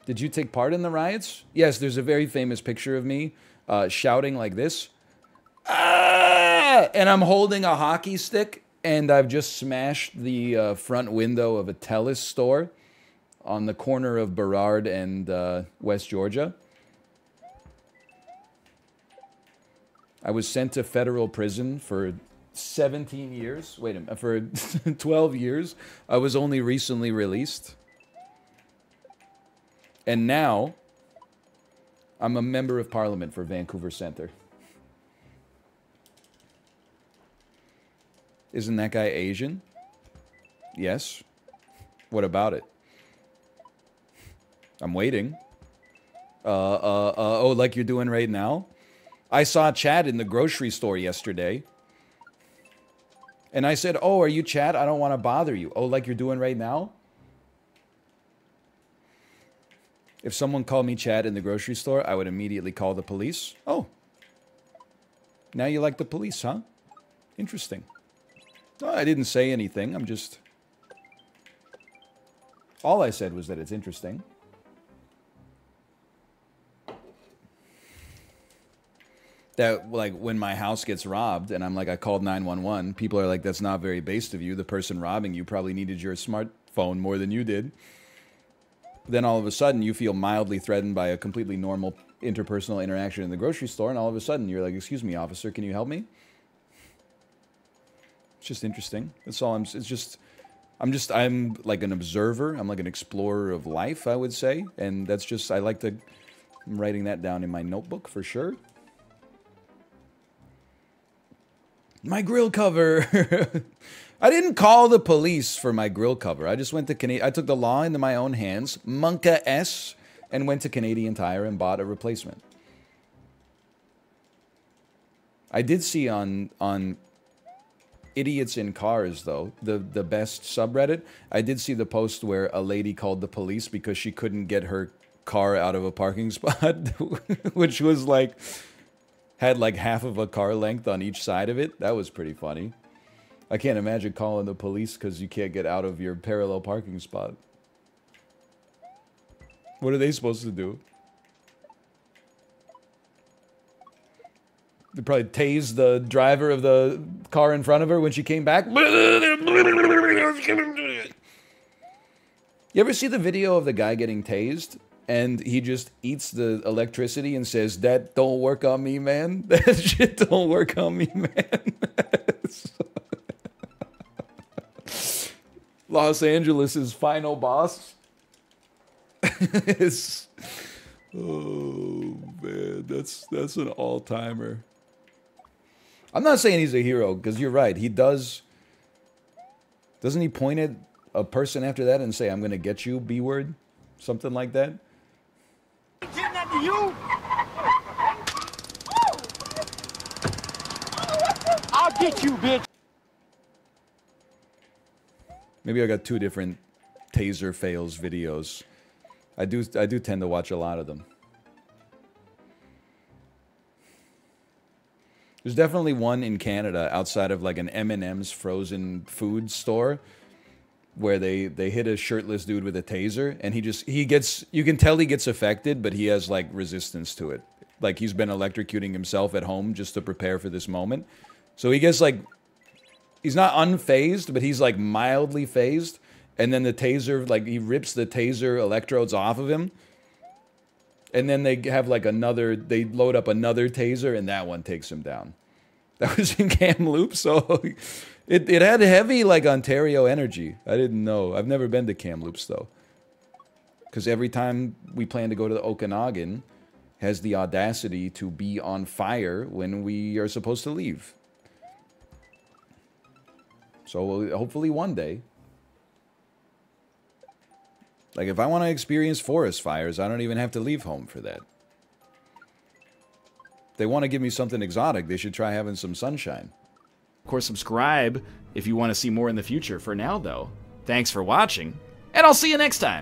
Did you take part in the riots? Yes, there's a very famous picture of me shouting like this. Ah! And I'm holding a hockey stick, and I've just smashed the front window of a Telus store on the corner of Burrard and West Georgia. I was sent to federal prison for 17 years. Wait a minute, for 12 years. I was only recently released. And now, I'm a member of parliament for Vancouver Centre. Isn't that guy Asian? Yes. What about it? I'm waiting. Oh, like you're doing right now? I saw Chad in the grocery store yesterday. And I said, oh, are you Chad? I don't want to bother you. Oh, like you're doing right now? If someone called me Chad in the grocery store, I would immediately call the police. Oh. Now you like the police, huh? Interesting. No, I didn't say anything. I'm just... All I said was that it's interesting. That, like, when my house gets robbed and I'm like, I called 911, people are like, that's not very base of you. The person robbing you probably needed your smartphone more than you did. Then all of a sudden you feel mildly threatened by a completely normal interpersonal interaction in the grocery store, and all of a sudden you're like, excuse me, officer, can you help me? It's just interesting. That's all. I'm like an observer. I'm like an explorer of life, I would say. And that's just, I'm writing that down in my notebook for sure. My grill cover. I didn't call the police for my grill cover. I just went to I took the law into my own hands, Monka S, and went to Canadian Tire and bought a replacement. I did see on Idiots in Cars, though, the best subreddit, I did see the post where a lady called the police because she couldn't get her car out of a parking spot, which was like... had like half of a car length on each side of it. That was pretty funny. I can't imagine calling the police because you can't get out of your parallel parking spot. What are they supposed to do? They probably tased the driver of the car in front of her when she came back. You ever see the video of the guy getting tased? And he just eats the electricity and says, that don't work on me, man. That shit don't work on me, man. Los Angeles' final boss. Oh, man. That's an all-timer. I'm not saying he's a hero, because you're right. He does... Doesn't he point at a person after that and say, I'm going to get you, B-word? Something like that? You? I'll get you, bitch. Maybe I got two different taser fails videos. I do tend to watch a lot of them. There's definitely one in Canada outside of like an M&M's frozen food store where they hit a shirtless dude with a taser, and you can tell he gets affected, but he has like resistance to it. Like he's been electrocuting himself at home just to prepare for this moment. So he gets like, he's not unfazed, but he's like mildly phased. And then the taser, like he rips the taser electrodes off of him. And then they have like they load up another taser, and that one takes him down. That was in Kamloops, so it had heavy, like, Ontario energy. I didn't know. I've never been to Kamloops, though. Because every time we plan to go to the Okanagan, has the audacity to be on fire when we are supposed to leave. So hopefully one day. Like, if I want to experience forest fires, I don't even have to leave home for that. If they want to give me something exotic, they should try having some sunshine. Of course, subscribe if you want to see more in the future. For now, though, thanks for watching, and I'll see you next time.